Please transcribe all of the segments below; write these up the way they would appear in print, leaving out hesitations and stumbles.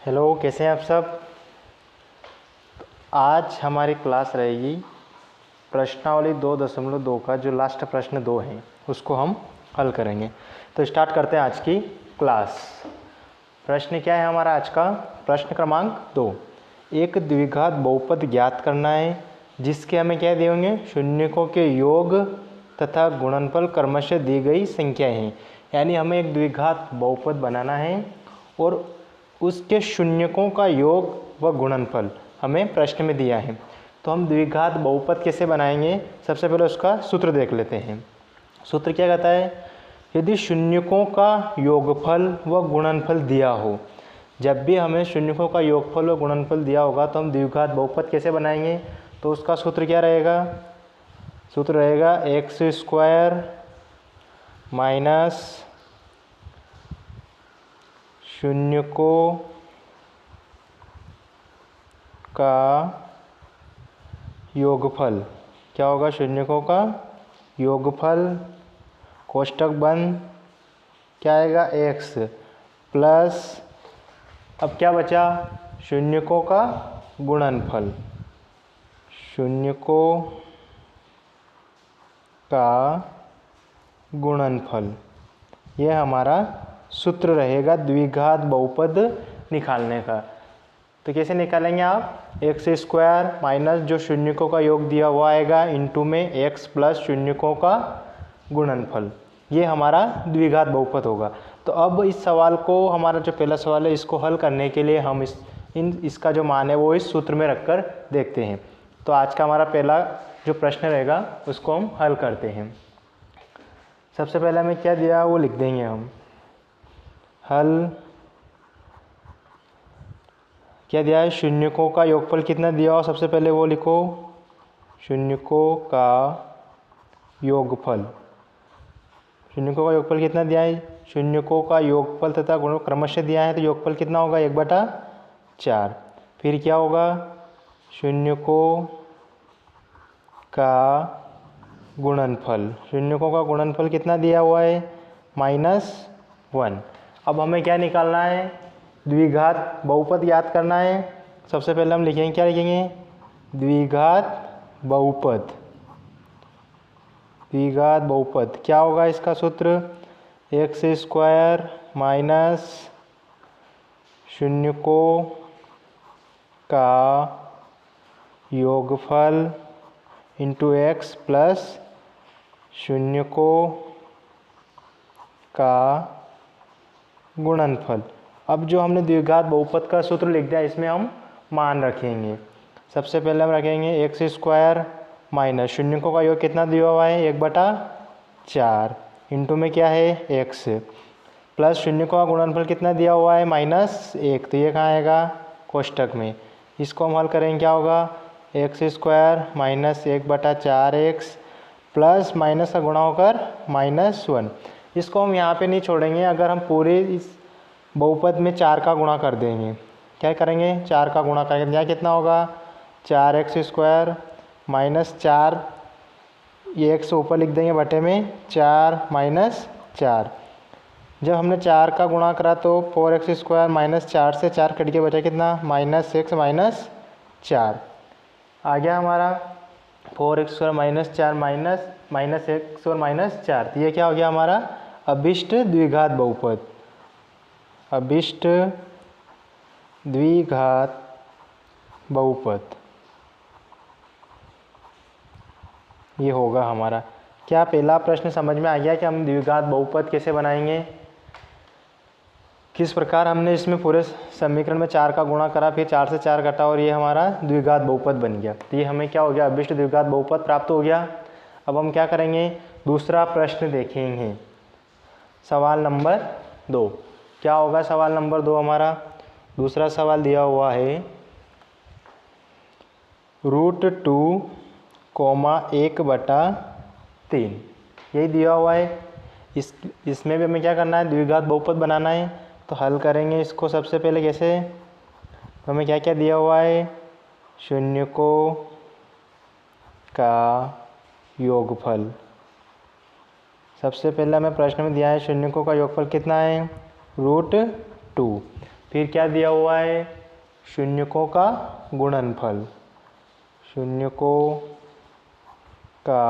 Hello, कैसे हैं आप सब। आज हमारी क्लास रहेगी प्रश्नावली 2.2 का जो लास्ट प्रश्न 2 है उसको हम हल करेंगे। तो स्टार्ट करते हैं आज की क्लास। प्रश्न क्या है हमारा आज का? प्रश्न क्रमांक 2, एक द्विघात बहुपद ज्ञात करना है जिसके हमें क्या दिए होंगे, शून्यकों के योग तथा गुणनफल क्रमशः दी गई संख्याएं हैं। यानी हमें एक द्विघात बहुपद बनाना है और उसके शून्यकों का योग व गुणनफल हमें प्रश्न में दिया है। तो हम द्विघात बहुपद कैसे बनाएंगे, सबसे पहले उसका सूत्र देख लेते हैं। सूत्र क्या कहता है? यदि शून्यकों का योगफल व गुणनफल दिया हो, जब भी हमें शून्यकों का योगफल व गुणनफल दिया होगा तो हम द्विघात बहुपद कैसे बनाएंगे। तो उसका सूत्र क्या रहेगा? सूत्र रहेगा एक्स स्क्वायर माइनस शून्यकों का योगफल। क्या होगा? शून्यकों का योगफल कोष्टक बंद क्या आएगा, एक्स प्लस, अब क्या बचा, शून्यकों का गुणनफल। शून्यकों का गुणनफल, यह हमारा सूत्र रहेगा द्विघात बहुपद निकालने का। तो कैसे निकालेंगे आप? एक्स स्क्वायर माइनस जो शून्यकों का योग दिया हुआ आएगा इंटू में एक्स प्लस शून्यकों का गुणनफल, ये हमारा द्विघात बहुपद होगा। तो अब इस सवाल को, हमारा जो पहला सवाल है, इसको हल करने के लिए हम इसका जो मान है वो इस सूत्र में रखकर देखते हैं। तो आज का हमारा पहला जो प्रश्न रहेगा उसको हम हल करते हैं। सबसे पहले हमें क्या दिया वो लिख देंगे हम। हल क्या दिया है? शून्यकों का योगफल कितना दिया हो, सबसे पहले वो लिखो। शून्यकों का योगफल, शून्यकों का योगफल कितना दिया है? शून्यकों का योगफल तथा गुण क्रमशः दिया है, तो योगफल कितना होगा? 1/4। फिर क्या होगा? शून्यकों का गुणनफल, शून्यकों का गुणनफल कितना दिया हुआ है? -1। अब हमें क्या निकालना है? द्विघात बहुपद याद करना है। सबसे पहले हम लिखेंगे, क्या लिखेंगे? द्विघात बहुपद। द्विघात बहुपद क्या होगा इसका सूत्र? एक्स स्क्वायर माइनस शून्यकों का योगफल इंटू एक्स प्लस शून्यकों का गुणनफल। अब जो हमने द्विघात बहुपद का सूत्र लिख दिया, इसमें हम मान रखेंगे। सबसे पहले हम रखेंगे एक्स स्क्वायर माइनस शून्यकों का योग कितना दिया हुआ है? 1/4 इंटू में क्या है? एक्स प्लस शून्यकों का गुणनफल कितना दिया हुआ है? -1। तो ये कहाँ आएगा? कोष्टक में। इसको हम हल करेंगे, क्या होगा? X square minus 1/4 x plus minus का गुणा होकर -1। इसको हम यहाँ पे नहीं छोड़ेंगे। अगर हम पूरे इस बहुपद में 4 का गुणा कर देंगे, क्या करेंगे? 4 का गुणा करेंगे, यहाँ कितना होगा? 4x स्क्वायर माइनस 4, ये x ऊपर लिख देंगे बटे में 4 माइनस 4। जब हमने 4 का गुणा करा तो 4x स्क्वायर माइनस 4 से 4 कट के बचा कितना? -6 माइनस 4 आ गया हमारा। 4x square minus 4 minus x और -4, तो ये क्या हो गया हमारा? अभिष्ट द्विघात बहुपद। अभिष्ट द्विघात बहुपद ये होगा हमारा। क्या पहला प्रश्न समझ में आ गया कि हम द्विघात बहुपद कैसे बनाएंगे? किस प्रकार हमने इसमें पूरे समीकरण में 4 का गुणा करा, फिर 4 से 4 घटा और ये हमारा द्विघात बहुपद बन गया। तो ये हमें क्या हो गया? अभिष्ट द्विघात बहुपद प्राप्त हो गया। अब हम क्या करेंगे? दूसरा प्रश्न देखेंगे, सवाल नंबर 2। क्या होगा सवाल नंबर 2 हमारा? दूसरा सवाल दिया हुआ है √2, 1/3, यही दिया हुआ है। इसमें भी हमें क्या करना है? द्विघात बहुपद बनाना है। तो हल करेंगे इसको सबसे पहले कैसे? तो हमें क्या क्या दिया हुआ है? शून्यकों का योगफल। सबसे पहले हमें प्रश्न में दिया है शून्यकों का योगफल कितना है? √2। फिर क्या दिया हुआ है, शून्यकों का गुणनफल, शून्यकों का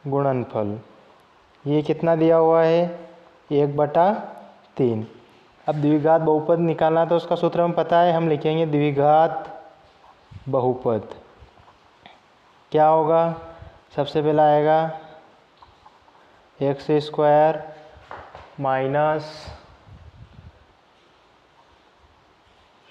गुणनफल, ये कितना दिया हुआ है, 1/3। अब द्विघात बहुपद निकालना तो उसका सूत्र हमें पता है, हम लिखेंगे द्विघात बहुपद। क्या होगा, सबसे पहला आएगा x² माइनस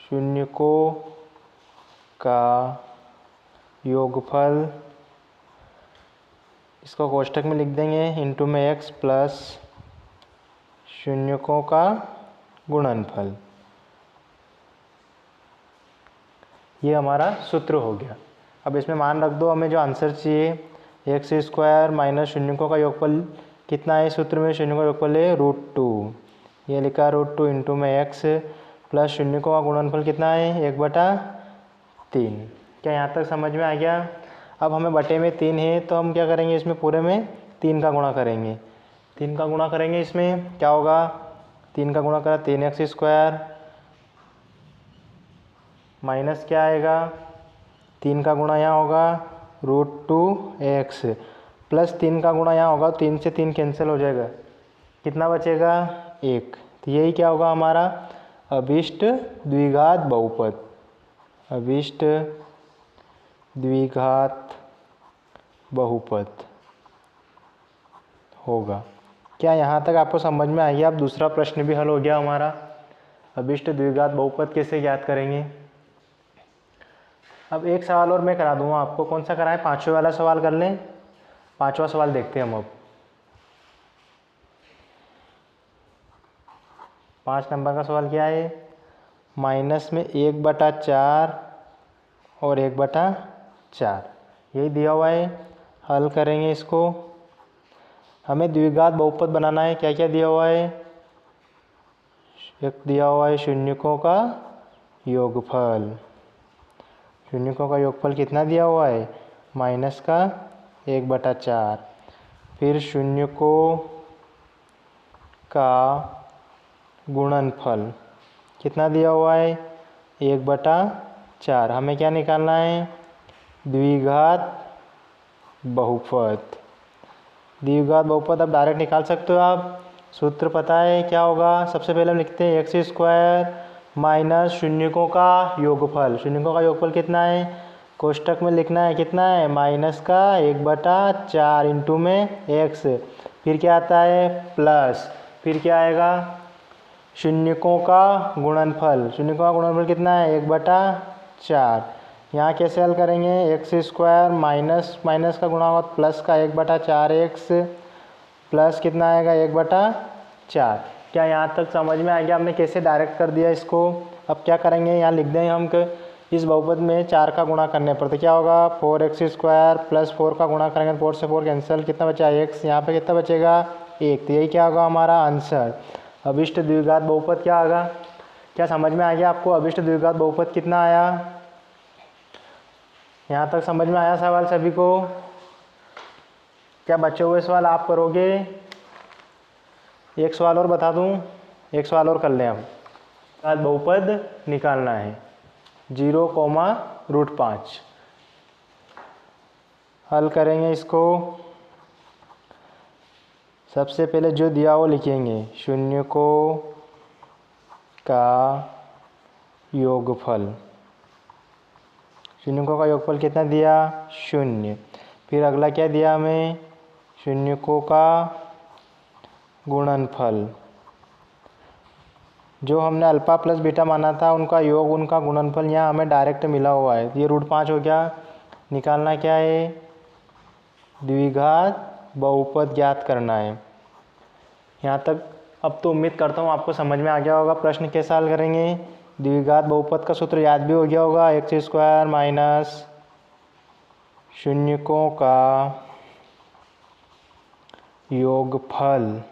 शून्यकों का योगफल, इसको कोष्ठक में लिख देंगे, इंटू में x प्लस शून्यकों का गुणनफल। ये हमारा सूत्र हो गया। अब इसमें मान रख दो, हमें जो आंसर चाहिए x² माइनस शून्यकों का योगफल कितना है, सूत्र में शून्यकों का योगफल है √2, ये लिखा √2 इंटू में x प्लस शून्यकों का गुणनफल कितना है, 1/3। क्या यहाँ तक समझ में आ गया। अब हमें बटे में 3 है तो हम क्या करेंगे, इसमें पूरे में 3 का गुणा करेंगे, 3 का गुणा करेंगे, इसमें क्या होगा, 3 का गुणा करा 3x² माइनस क्या आएगा, 3 का गुणा यहाँ होगा √2x प्लस 3 का गुणा यहाँ होगा, 3 से 3 कैंसिल हो जाएगा, कितना बचेगा, 1। तो यही क्या होगा हमारा अभिष्ट द्विघात बहुपद, अभिष्ट द्विघात बहुपद होगा। क्या यहाँ तक आपको समझ में आ गया। अब दूसरा प्रश्न भी हल हो गया हमारा, अभिष्ट द्विघात बहुपद कैसे ज्ञात करेंगे। अब एक सवाल और मैं करा दूंगा आपको, कौन सा कराएं, 5वें वाला सवाल कर लें। 5वां सवाल देखते हैं हम। अब 5 नंबर का सवाल क्या है, माइनस में 1/4 और 1/4 यही दिया हुआ है। हल करेंगे इसको, हमें द्विघात बहुपद बनाना है। क्या क्या दिया हुआ है, एक दिया हुआ है शून्यकों का योगफल, शून्यकों का योगफल कितना दिया हुआ है, माइनस का 1/4, फिर शून्यकों का गुणनफल कितना दिया हुआ है, 1/4। हमें क्या निकालना है, द्विघात बहुपद। द्विघात बहुपद अब डायरेक्ट निकाल सकते हो आप, सूत्र पता है क्या होगा। सबसे पहले हम लिखते हैं x² माइनस शून्यकों का योगफल, शून्यकों का योगफल कितना है, कोष्ठक में लिखना है, कितना है, माइनस का 1/4 इंटू में x, फिर क्या आता है प्लस, फिर क्या आएगा शून्यकों का गुणनफल, शून्यकों का गुणनफल कितना है, 1/4। यहाँ कैसे हल करेंगे, x² माइनस माइनस का गुणा होगा प्लस का 1/4x प्लस कितना आएगा 1/4। क्या यहाँ तक समझ में आ गया, हमने कैसे डायरेक्ट कर दिया इसको। अब क्या करेंगे, यहाँ लिख देंगे हम कि इस बहुपद में 4 का गुणा करने पर, तो क्या होगा 4x² प्लस 4 का गुणा करेंगे, 4 से 4 कैंसिल, कितना बचा x, यहाँ पे कितना बचेगा 1। तो यही क्या होगा हमारा आंसर, अभिष्ट द्विघात बहुपद क्या आएगा। क्या समझ में आ गया आपको, अभिष्ट द्विघात बहुपद कितना आया। यहाँ तक समझ में आया सवाल सभी को। क्या बचे हुए सवाल आप करोगे, एक सवाल और बता दूं, एक सवाल और कर लें। हम बहुपद निकालना है 0, हल करेंगे इसको। सबसे पहले जो दिया वो लिखेंगे, शून्यकों का योगफल, शून्यकों का योगफल कितना दिया 0। फिर अगला क्या दिया हमें, शून्यकों का गुणनफल, जो हमने अल्फा प्लस बीटा माना था उनका योग उनका गुणनफल यहाँ हमें डायरेक्ट मिला हुआ है, ये √5 हो गया। निकालना क्या है, द्विघात बहुपद ज्ञात करना है। यहाँ तक अब तो उम्मीद करता हूँ आपको समझ में आ गया होगा। प्रश्न कैसे हल करेंगे, द्विघात बहुपद का सूत्र याद भी हो गया होगा, x² माइनस शून्यकों का योगफल,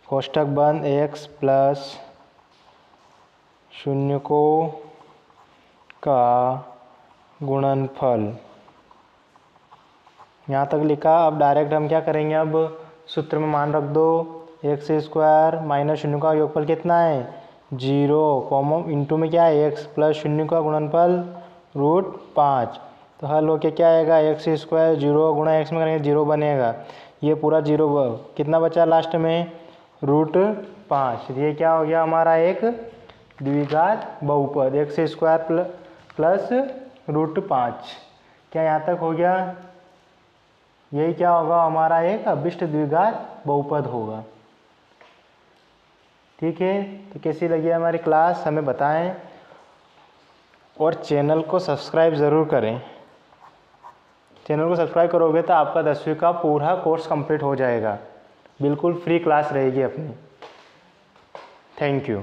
कोष्ठक बंद x प्लस शून्यकों का गुणनफल, यहाँ तक लिखा। अब डायरेक्ट हम क्या करेंगे, अब सूत्र में मान रख दो, एक्स स्क्वायर माइनस शून्य का योगफल कितना है 0 कॉमन इंटू में क्या है x प्लस शून्य का गुणनफल √5। तो हल होके क्या आएगा एक्स स्क्वायर 0 गुणा x में करेंगे 0 बनेगा, ये पूरा 0 कितना बचा लास्ट में √5। ये क्या हो गया हमारा एक द्विघात बहुपद एक्स स्क्वायर प्लस √5। क्या यहाँ तक हो गया? यही क्या होगा हमारा एक अभिष्ट द्विघात बहुपद होगा। ठीक है, तो कैसी लगी हमारी क्लास हमें बताएं और चैनल को सब्सक्राइब ज़रूर करें। चैनल को सब्सक्राइब करोगे तो आपका 10वीं का पूरा कोर्स कंप्लीट हो जाएगा, बिल्कुल फ्री क्लास रहेगी अपनी। Thank you.